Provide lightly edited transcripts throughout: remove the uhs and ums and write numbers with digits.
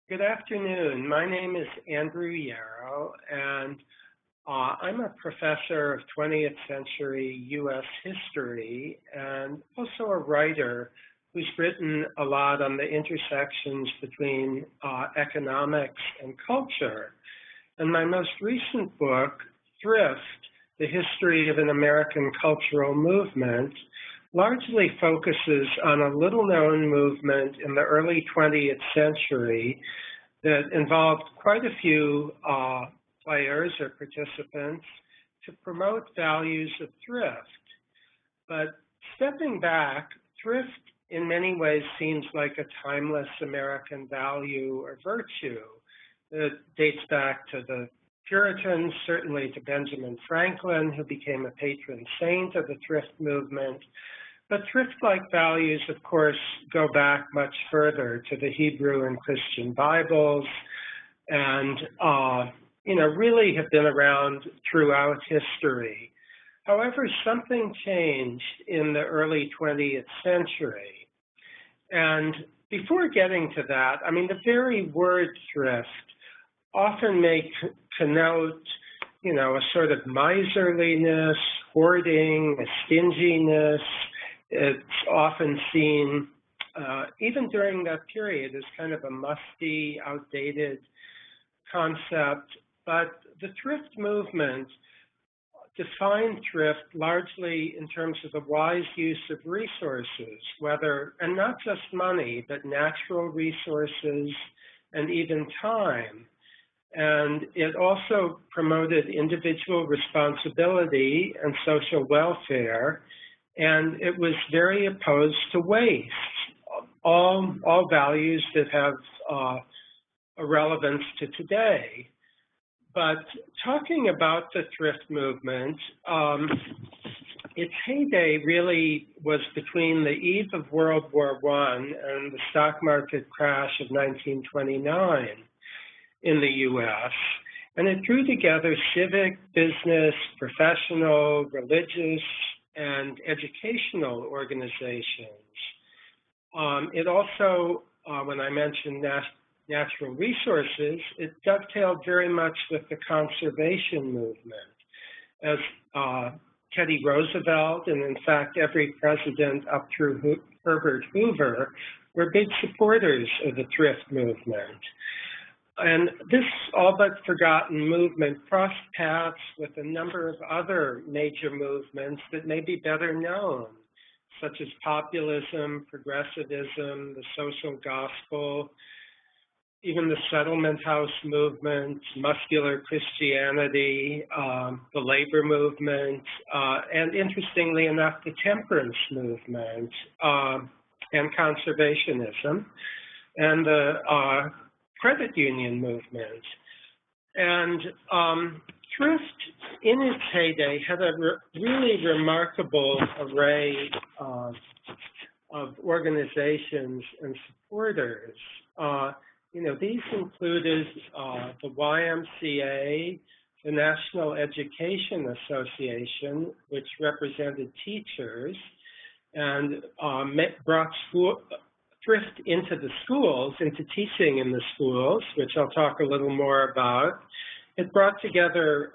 Good afternoon. My name is Andrew Yarrow, and I'm a professor of 20th century U.S. history and also a writer who's written a lot on the intersections between economics and culture. And my most recent book, Thrift, The History of an American Cultural Movement, largely focuses on a little-known movement in the early 20th century that involved quite a few players or participants to promote values of thrift. But stepping back, thrift in many ways seems like a timeless American value or virtue. It dates back to the Puritans, certainly to Benjamin Franklin, who became a patron saint of the thrift movement. But thrift-like values, of course, go back much further to the Hebrew and Christian Bibles and, really have been around throughout history. However, something changed in the early 20th century. And before getting to that, the very word thrift often may connote, a sort of miserliness, hoarding, a stinginess. It's often seen, even during that period, as kind of a musty, outdated concept. But the thrift movement defined thrift largely in terms of the wise use of resources, and not just money, but natural resources and even time. And it also promoted individual responsibility and social welfare, and it was very opposed to waste, all values that have a relevance to today. But talking about the thrift movement, its heyday really was between the eve of World War I and the stock market crash of 1929 in the U.S., and it drew together civic, business, professional, religious, and educational organizations. It also, when I mentioned natural resources, it dovetailed very much with the conservation movement, as Teddy Roosevelt, and in fact every president up through Herbert Hoover, were big supporters of the thrift movement. And this all but forgotten movement crossed paths with a number of other major movements that may be better known, such as populism, progressivism, the social gospel, even the settlement house movement, muscular Christianity, the labor movement, and interestingly enough, the temperance movement and conservationism, and the credit union movement. And thrift, in its heyday, had a really remarkable array of organizations and supporters. These included the YMCA, the National Education Association, which represented teachers and brought thrift into the schools, into teaching in the schools, which I'll talk a little more about. It brought together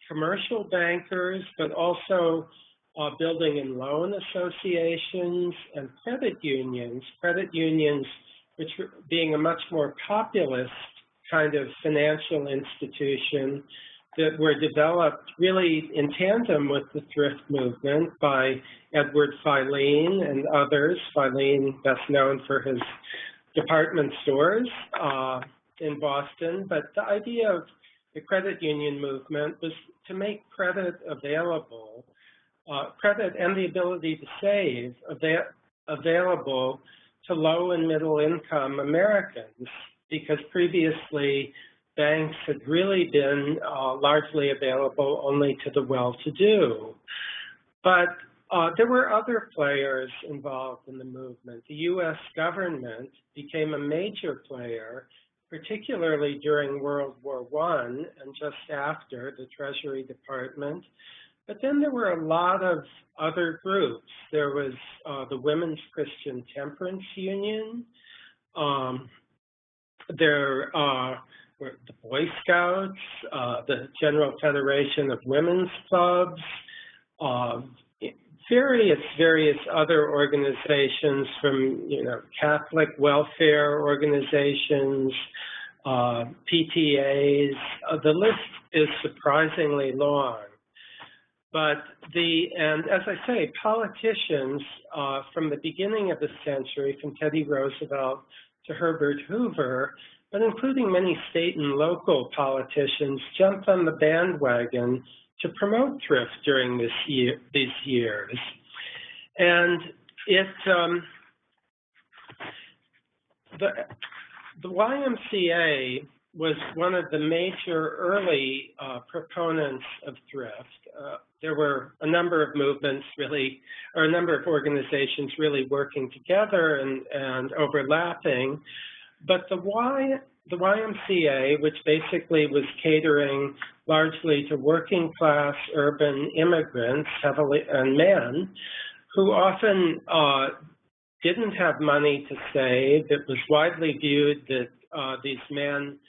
commercial bankers, but also building and loan associations and credit unions which being a much more populist kind of financial institution that were developed really in tandem with the thrift movement by Edward Filene and others. Filene, best known for his department stores in Boston. But the idea of the credit union movement was to make credit available, credit and the ability to save available to low and middle income Americans, because previously banks had really been largely available only to the well-to-do. But there were other players involved in the movement. The U.S. government became a major player, particularly during World War I and just after, the Treasury Department. But then there were a lot of other groups. There was the Women's Christian Temperance Union, there were the Boy Scouts, the General Federation of Women's Clubs, uh, various other organizations from, Catholic welfare organizations, PTAs. The list is surprisingly long. And as I say, politicians from the beginning of the century, from Teddy Roosevelt to Herbert Hoover, but including many state and local politicians, jumped on the bandwagon to promote thrift during these years. And the YMCA was one of the major early proponents of thrift. There were a number of movements a number of organizations really working together and overlapping, but the YMCA, which basically was catering largely to working class urban immigrants, heavily and men, who often didn't have money to save. It was widely viewed that these men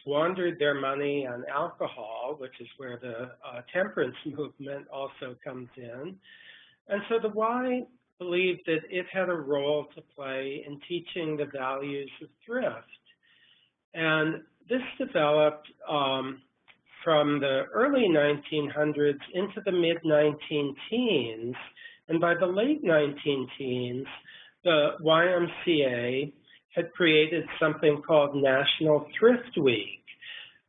squandered their money on alcohol, which is where the temperance movement also comes in. And so the Y believed that it had a role to play in teaching the values of thrift. And this developed from the early 1900s into the mid-19 teens. And by the late 19 teens, the YMCA had created something called National Thrift Week.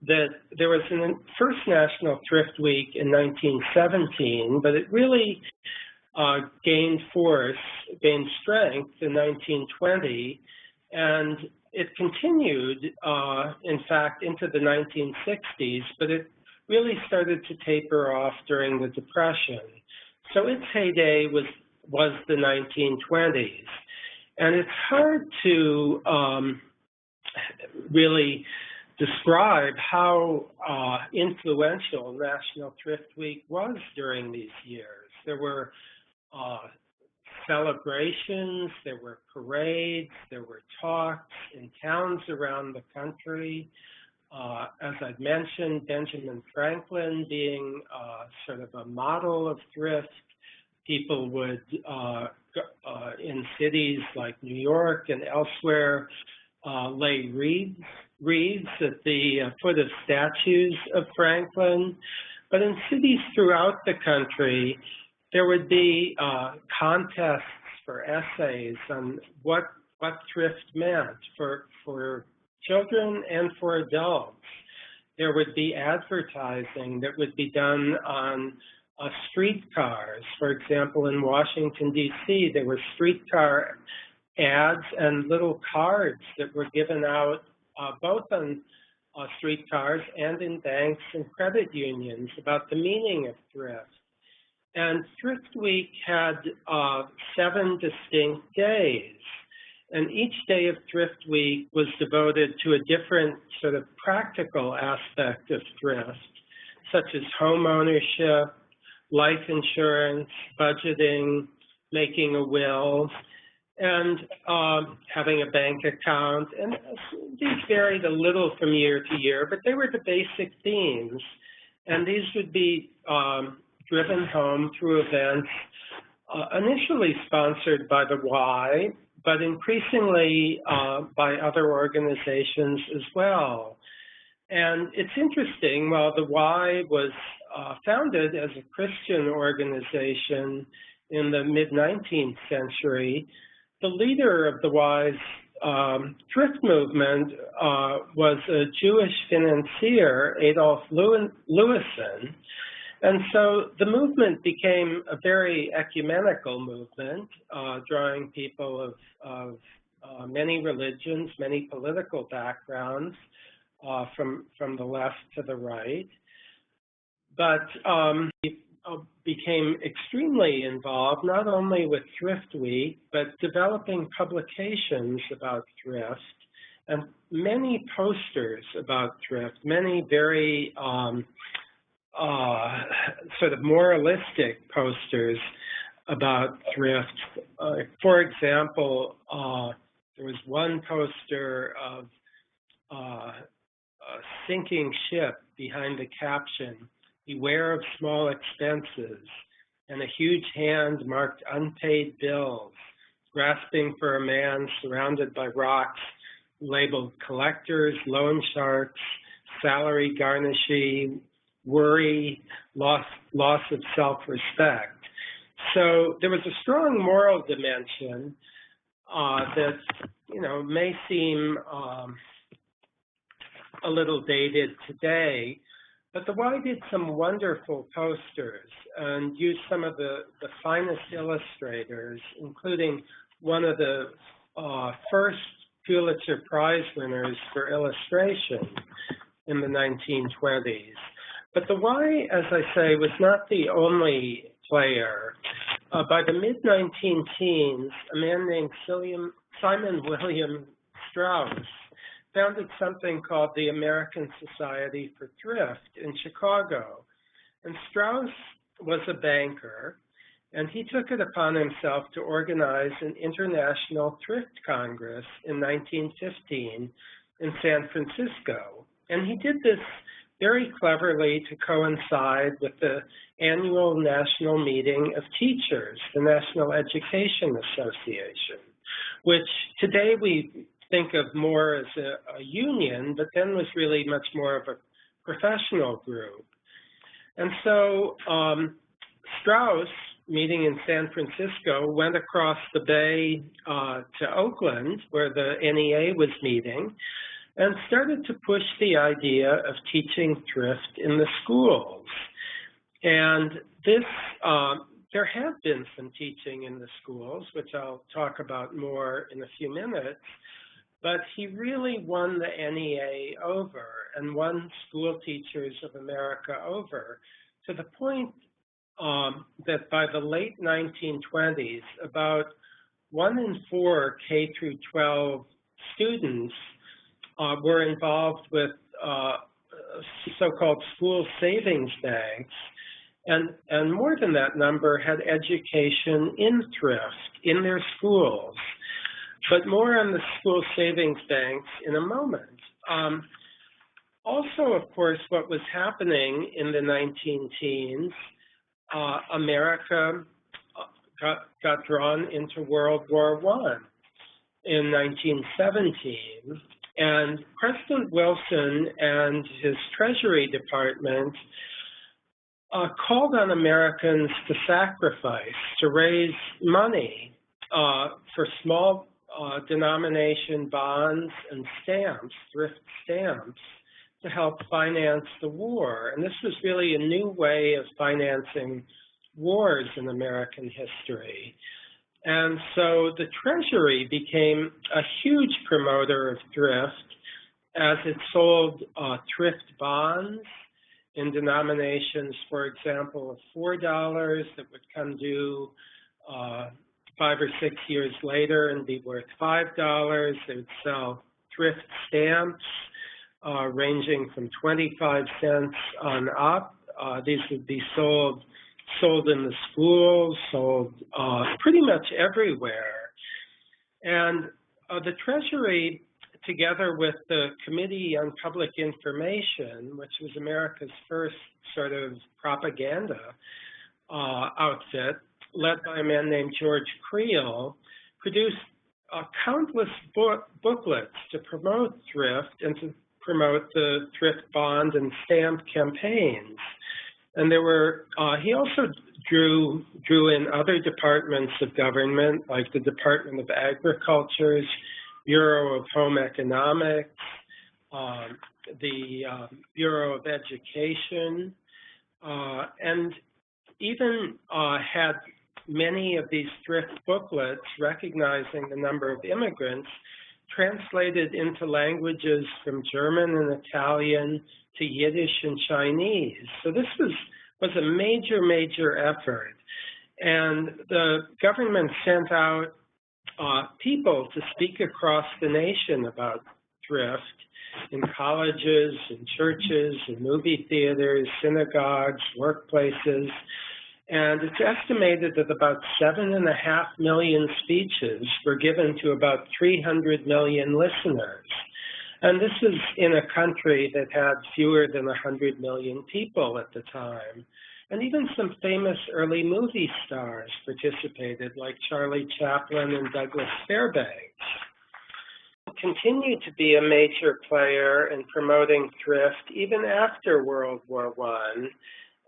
That there was a first National Thrift Week in 1917, but it really gained strength in 1920, and it continued, in fact, into the 1960s, but it really started to taper off during the Depression. So its heyday was the 1920s. And it's hard to really describe how influential National Thrift Week was during these years. There were celebrations, there were parades, there were talks in towns around the country. As I've mentioned, Benjamin Franklin being sort of a model of thrift. People would, in cities like New York and elsewhere, lay wreaths at the foot of statues of Franklin. But in cities throughout the country, there would be contests for essays on what thrift meant for children and for adults. There would be advertising that would be done on streetcars. For example, in Washington, D.C., there were streetcar ads and little cards that were given out both on streetcars and in banks and credit unions about the meaning of thrift. And Thrift Week had 7 distinct days. And each day of Thrift Week was devoted to a different sort of practical aspect of thrift, such as home ownership, life insurance, budgeting, making a will, and having a bank account. And these varied a little from year to year, but they were the basic themes. And these would be driven home through events initially sponsored by the Y, but increasingly by other organizations as well. And it's interesting, while the Y was founded as a Christian organization in the mid-19th century, the leader of the Y's thrift movement was a Jewish financier, Adolf Lewison. And so the movement became a very ecumenical movement, drawing people of many religions, many political backgrounds, from the left to the right. But it became extremely involved, not only with Thrift Week, but developing publications about thrift and many posters about thrift, many very sort of moralistic posters about thrift. For example, there was one poster of a sinking ship behind the caption, "Beware of small expenses," and a huge hand marked "unpaid bills," grasping for a man surrounded by rocks labeled "collectors," "loan sharks," "salary garnishee," "worry," "loss of self-respect." So there was a strong moral dimension that, may seem a little dated today, but the Y did some wonderful posters and used some of the finest illustrators, including one of the first Pulitzer Prize winners for illustration in the 1920s. But the Y, as I say, was not the only player. By the mid-19-teens, a man named Simon William Strauss founded something called the American Society for Thrift in Chicago. And Strauss was a banker, and he took it upon himself to organize an international thrift congress in 1915 in San Francisco. And he did this very cleverly to coincide with the annual national meeting of teachers, the National Education Association, which today we think of more as a union, but then was really much more of a professional group. And so Strauss, meeting in San Francisco, went across the bay to Oakland, where the NEA was meeting, and started to push the idea of teaching thrift in the schools. And this, there have been some teaching in the schools, which I'll talk about more in a few minutes, but he really won the NEA over and won School Teachers of America over to the point that by the late 1920s, about 1 in 4 K through 12 students were involved with so-called school savings banks, and more than that number had education in thrift in their schools. But more on the school savings banks in a moment. Also, of course, what was happening in the 19-teens, America got drawn into World War I in 1917. And President Wilson and his Treasury Department called on Americans to sacrifice, to raise money for small denomination bonds and stamps, thrift stamps, to help finance the war. And this was really a new way of financing wars in American history. And so the Treasury became a huge promoter of thrift as it sold thrift bonds in denominations, for example, of $4 that would come due 5 or 6 years later and be worth $5. They would sell thrift stamps ranging from 25 cents on up. These would be sold in the schools, sold pretty much everywhere. And the Treasury, together with the Committee on Public Information, which was America's first sort of propaganda outfit, led by a man named George Creel, produced countless booklets to promote thrift and to promote the thrift bond and stamp campaigns. And there were, he also drew in other departments of government, like the Department of Agriculture's Bureau of Home Economics, the Bureau of Education, and even had many of these thrift booklets recognizing the number of immigrants translated into languages from German and Italian to Yiddish and Chinese. So this was a major effort. And the government sent out people to speak across the nation about thrift in colleges, in churches, in movie theaters, synagogues, workplaces. And it's estimated that about 7.5 million speeches were given to about 300 million listeners. And this is in a country that had fewer than 100 million people at the time. And even some famous early movie stars participated, like Charlie Chaplin and Douglas Fairbanks. Continued to be a major player in promoting thrift even after World War I.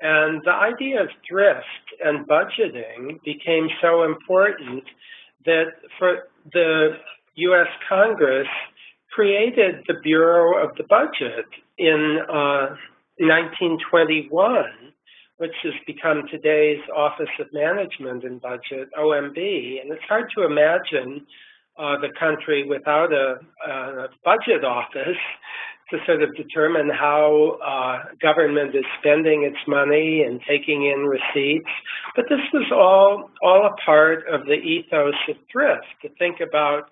And the idea of thrift and budgeting became so important that for the U.S. Congress created the Bureau of the Budget in 1921, which has become today's Office of Management and Budget, OMB. And it's hard to imagine the country without a budget office to sort of determine how government is spending its money and taking in receipts. But this was all a part of the ethos of thrift, to think about,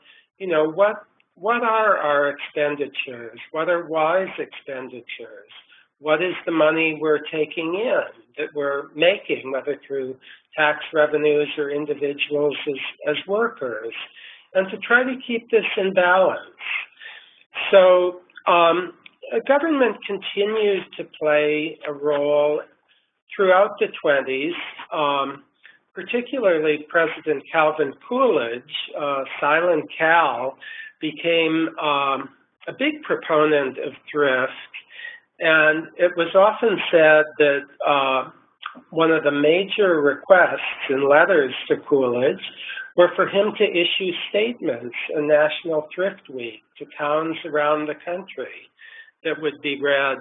what are our expenditures? What are wise expenditures? What is the money we're taking in that we're making, whether through tax revenues or individuals as workers? And to try to keep this in balance. So government continues to play a role throughout the 20s, particularly President Calvin Coolidge, Silent Cal, became a big proponent of thrift. And it was often said that one of the major requests in letters to Coolidge were for him to issue statements on National Thrift Week to towns around the country that would be read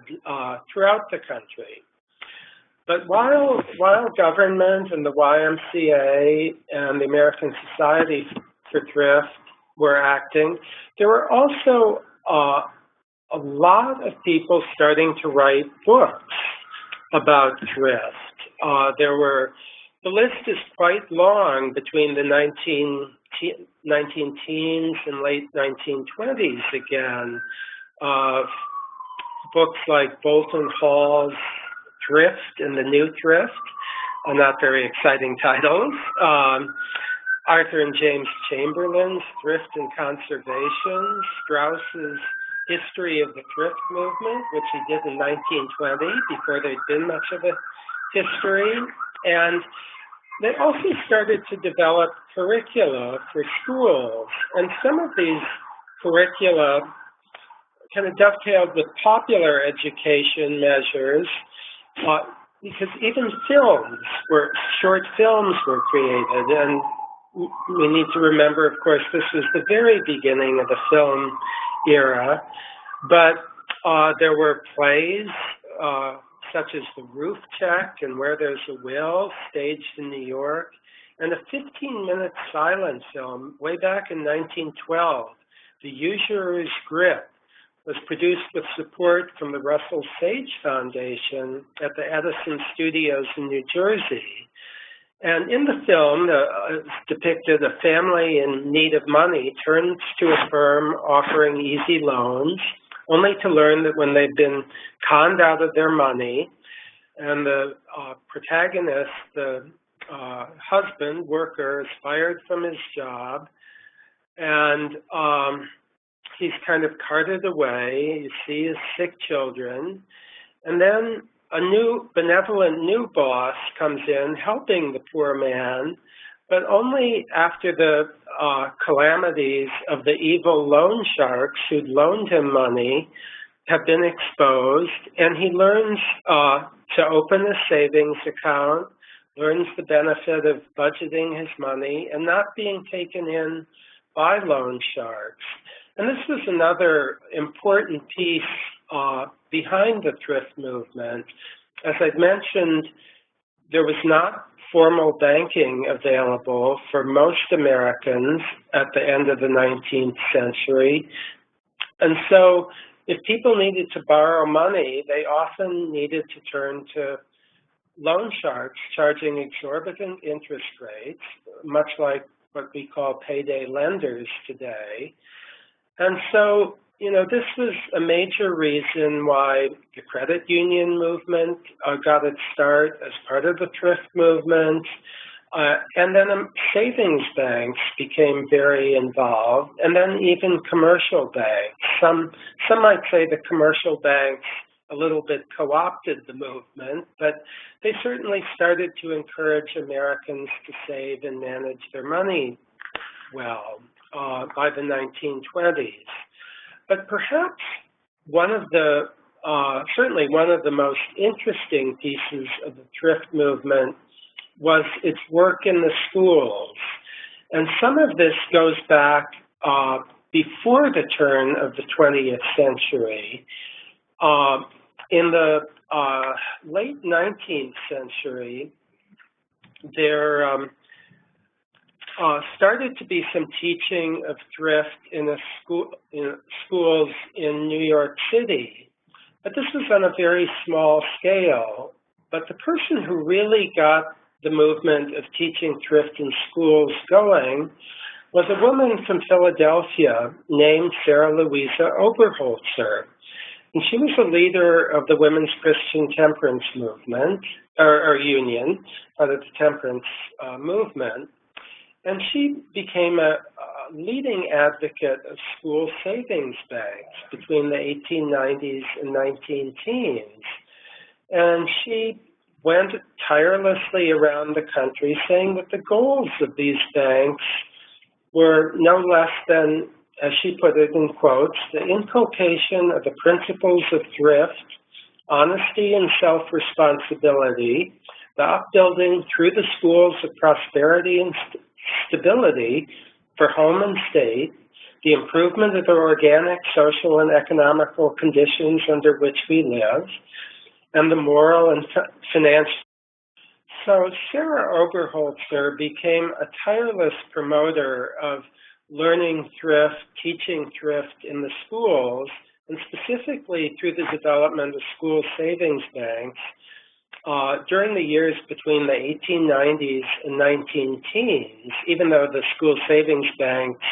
throughout the country. But while government and the YMCA and the American Society for Thrift were acting, there were also a lot of people starting to write books about thrift. The list is quite long between the 19 teens and late 1920s again, of books like Bolton Hall's Thrift and the New Thrift, not very exciting titles. Arthur and James Chamberlain's Thrift and Conservation, Strauss's History of the Thrift Movement, which he did in 1920, before there'd been much of a history. And they also started to develop curricula for schools. And some of these curricula kind of dovetailed with popular education measures, because even short films were created. And we need to remember, of course, this was the very beginning of the film era, but there were plays such as The Roof Check and Where There's a Will, staged in New York, and a 15-minute silent film way back in 1912, The Usurer's Grip, was produced with support from the Russell Sage Foundation at the Edison Studios in New Jersey. And in the film, it's depicted a family in need of money turns to a firm offering easy loans, only to learn that when they've been conned out of their money, and the protagonist, the husband, worker, is fired from his job, and he's kind of carted away. You see his sick children, and then a new benevolent new boss comes in helping the poor man, but only after the calamities of the evil loan sharks who'd loaned him money have been exposed, and he learns to open a savings account, learns the benefit of budgeting his money and not being taken in by loan sharks. And this was another important piece behind the thrift movement. As I've mentioned, there was not formal banking available for most Americans at the end of the 19th century. And so if people needed to borrow money, they often needed to turn to loan sharks charging exorbitant interest rates, much like what we call payday lenders today. And so, this was a major reason why the credit union movement got its start as part of the thrift movement. And then savings banks became very involved, and then even commercial banks. Some might say the commercial banks a little bit co-opted the movement, but they certainly started to encourage Americans to save and manage their money well by the 1920s. But perhaps certainly one of the most interesting pieces of the thrift movement was its work in the schools. And some of this goes back before the turn of the 20th century. In the late 19th century, there started to be some teaching of thrift in schools in New York City. But this was on a very small scale. But the person who really got the movement of teaching thrift in schools going was a woman from Philadelphia named Sarah Louisa Oberholzer. And she was a leader of the Women's Christian Temperance Movement, or Union, part of the temperance movement. And she became a leading advocate of school savings banks between the 1890s and 19-teens. And she went tirelessly around the country saying that the goals of these banks were no less than, as she put it in quotes, the inculcation of the principles of thrift, honesty and self-responsibility, the upbuilding through the schools of prosperity and stability for home and state, the improvement of the organic, social, and economical conditions under which we live, and the moral and financial. So Sarah Oberholzer became a tireless promoter of learning thrift, teaching thrift in the schools, and specifically through the development of school savings banks during the years between the 1890s and 19-teens, even though the school savings banks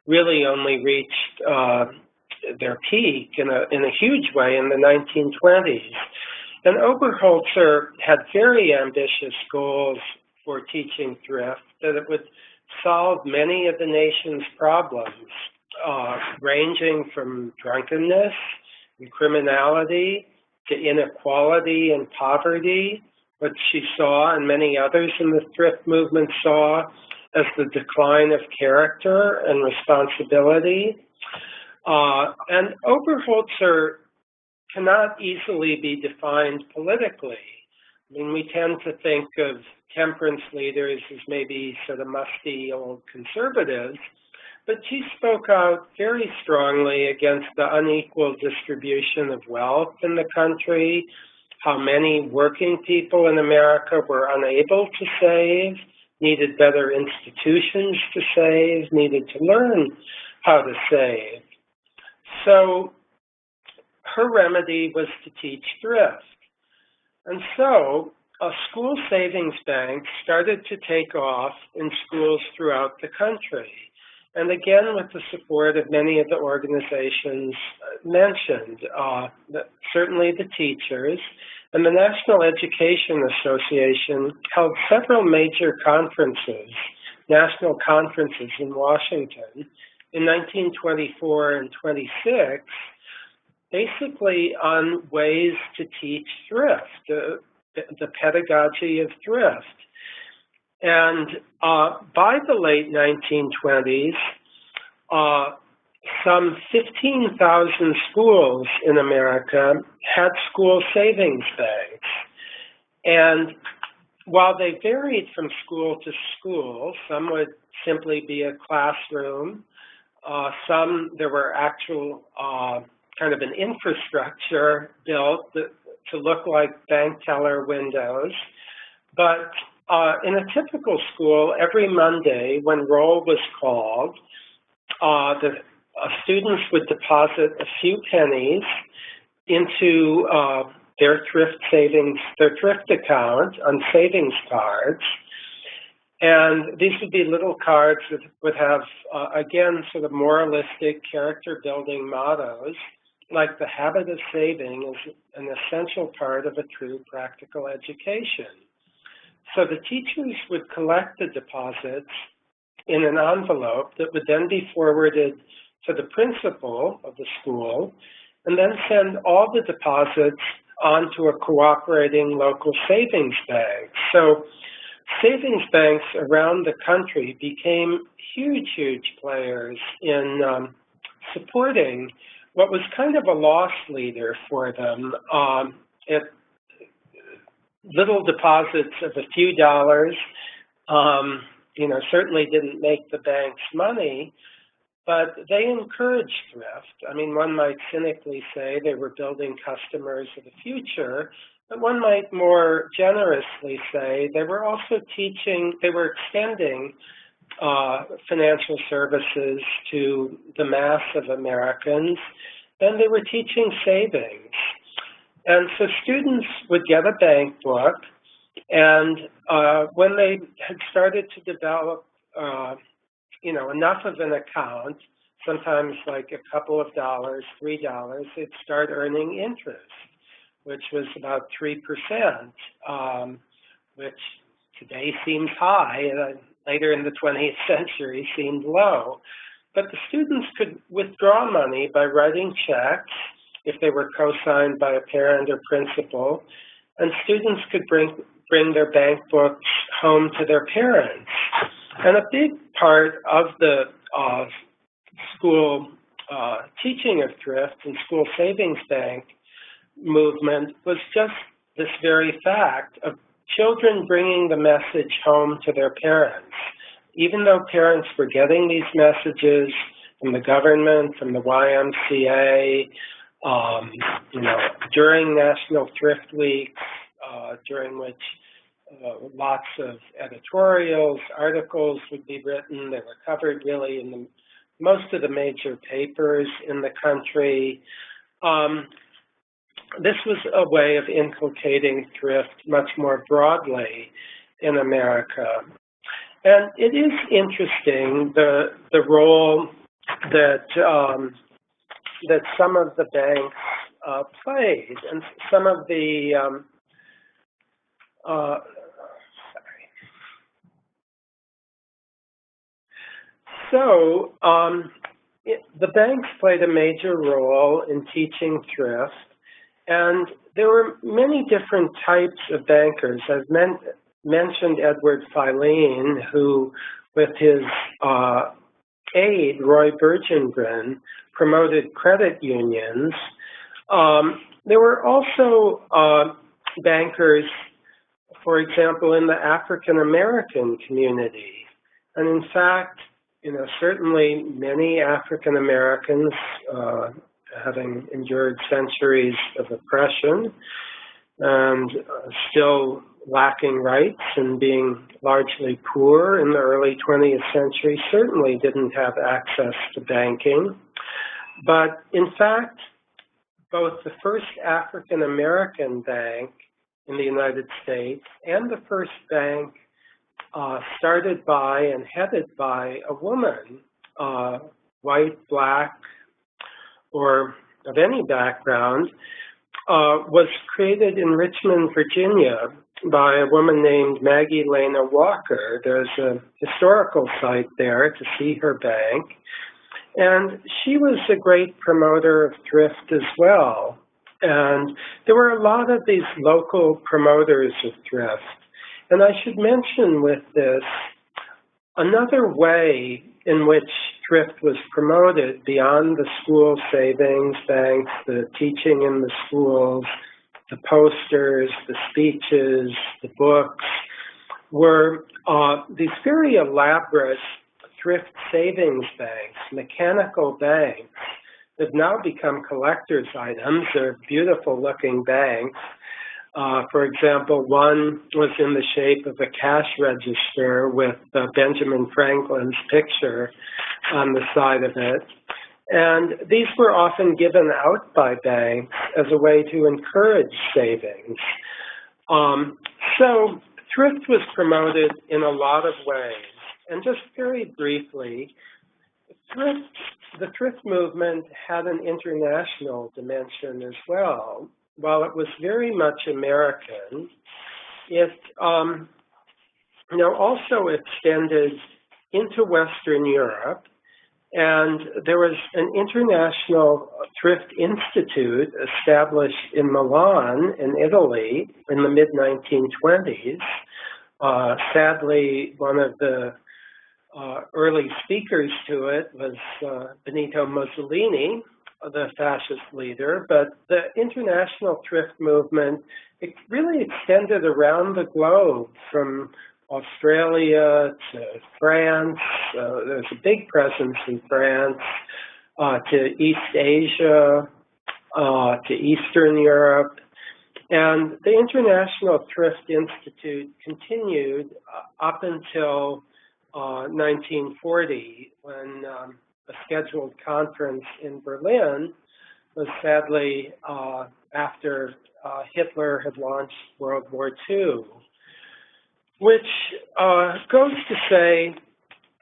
really only reached their peak in a huge way in the 1920s. And Oberholzer had very ambitious goals for teaching thrift, that it would solve many of the nation's problems, ranging from drunkenness and criminality to inequality and poverty, what she saw and many others in the thrift movement saw as the decline of character and responsibility. And Oberholzer cannot easily be defined politically. I mean, we tend to think of temperance leaders as maybe sort of musty old conservatives, but she spoke out very strongly against the unequal distribution of wealth in the country, how many working people in America were unable to save, needed better institutions to save, needed to learn how to save. So her remedy was to teach thrift. And so school savings banks started to take off in schools throughout the country. And again, with the support of many of the organizations mentioned, certainly the teachers, and the National Education Association held several major conferences, national conferences in Washington in 1924 and 26, basically on ways to teach thrift, the pedagogy of thrift. And by the late 1920s, some 15,000 schools in America had school savings banks. And while they varied from school to school, some would simply be a classroom, there were actual kind of an infrastructure built to look like bank teller windows. But in a typical school, every Monday when roll was called, the students would deposit a few pennies into their thrift account on savings cards. And these would be little cards that would have, again, sort of moralistic, character-building mottos, like the habit of saving is an essential part of a true practical education. So the teachers would collect the deposits in an envelope that would then be forwarded to the principal of the school, and then send all the deposits onto a cooperating local savings bank. So savings banks around the country became huge players in supporting what was kind of a loss leader for them. It, little deposits of a few dollars, certainly didn't make the banks money, but they encouraged thrift. I mean, one might cynically say they were building customers of the future, but one might more generously say they were also they were extending financial services to the mass of Americans, and they were teaching savings. And so students would get a bank book, and when they had started to develop enough of an account, sometimes like a couple of dollars, $3, they'd start earning interest, which was about 3%, which today seems high, and later in the 20th century seemed low. But the students could withdraw money by writing checks if they were co-signed by a parent or principal, and students could bring their bank books home to their parents. And a big part of the school teaching of thrift and school savings bank movement was just this very fact of children bringing the message home to their parents. Even though parents were getting these messages from the government, from the YMCA, during National Thrift Weeks, during which lots of editorials, articles would be written. They were covered really in most of the major papers in the country. This was a way of inculcating thrift much more broadly in America. And it is interesting the role that that some of the banks played, and some of the the banks played a major role in teaching thrift, and there were many different types of bankers. I've mentioned Edward Filene, who, with his aide, Roy Burgengren, promoted credit unions. There were also bankers, for example, in the African American community. And in fact, certainly many African Americans, having endured centuries of oppression and still lacking rights and being largely poor in the early 20th century, certainly didn't have access to banking. But in fact, both the first African American bank in the United States and the first bank started by and headed by a woman, white, black, or of any background, was created in Richmond, Virginia by a woman named Maggie Lena Walker. There's a historical site there to see her bank. And she was a great promoter of thrift as well. And there were a lot of these local promoters of thrift. And I should mention with this, another way in which thrift was promoted beyond the school savings banks, the teaching in the schools, the posters, the speeches, the books, were these very elaborate thrift savings banks, mechanical banks, that have now become collector's items. They're beautiful looking banks. For example, one was in the shape of a cash register with Benjamin Franklin's picture on the side of it. And these were often given out by banks as a way to encourage savings. So thrift was promoted in a lot of ways. And just very briefly, the thrift movement had an international dimension as well. While it was very much American, it also extended into Western Europe, and there was an international thrift institute established in Milan, in Italy, in the mid-1920s. Sadly, one of the early speakers to it was Benito Mussolini, the fascist leader, but the international thrift movement, it really extended around the globe, from Australia to France. There's a big presence in France, to East Asia, to Eastern Europe. And the International Thrift Institute continued up until 1940, when a scheduled conference in Berlin was sadly after Hitler had launched World War II, which goes to say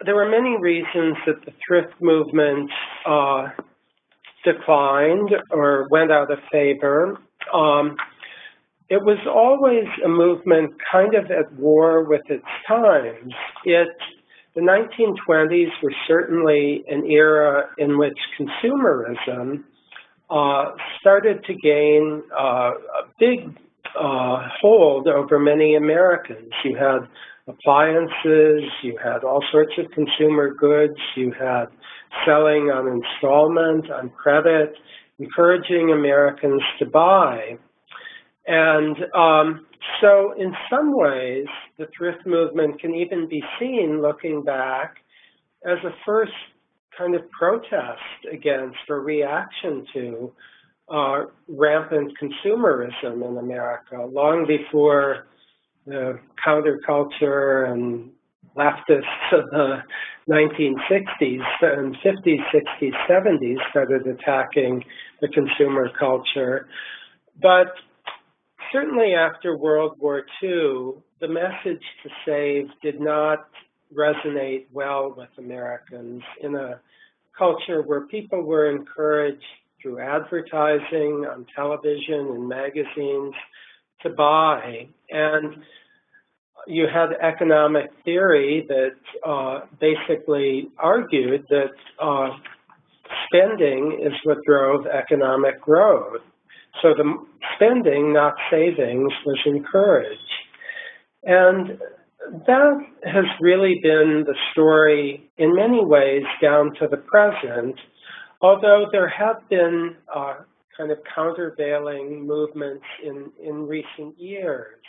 there were many reasons that the thrift movement declined or went out of favor. It was always a movement kind of at war with its times. The 1920s were certainly an era in which consumerism started to gain a big hold over many Americans. You had appliances, you had all sorts of consumer goods, you had selling on installment, on credit, encouraging Americans to buy. And so in some ways, the thrift movement can even be seen, looking back, as a first kind of protest against or reaction to rampant consumerism in America, long before the counterculture and leftists of the 1960s and 50s, 60s, 70s started attacking the consumer culture. But certainly after World War II, the message to save did not resonate well with Americans in a culture where people were encouraged through advertising on television and magazines to buy. And you had economic theory that basically argued that spending is what drove economic growth. So the spending, not savings, was encouraged. And that has really been the story in many ways down to the present, although there have been kind of countervailing movements in recent years.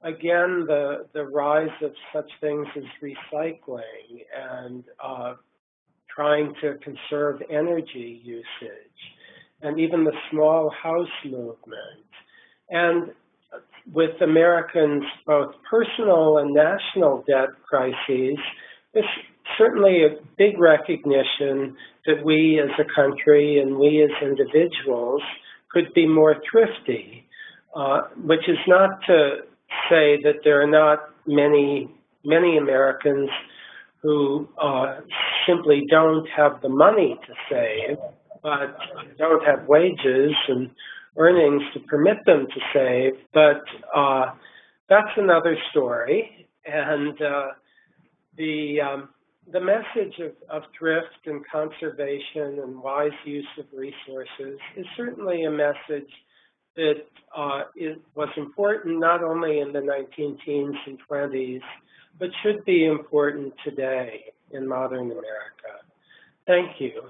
Again, the rise of such things as recycling and trying to conserve energy usage, and even the small house movement. And with Americans' both personal and national debt crises, there's certainly a big recognition that we as a country and we as individuals could be more thrifty, which is not to say that there are not many Americans who simply don't have the money to save, but don't have wages and earnings to permit them to save. But that's another story. And the message of thrift and conservation and wise use of resources is certainly a message that was important not only in the 19 teens and 20s, but should be important today in modern America. Thank you.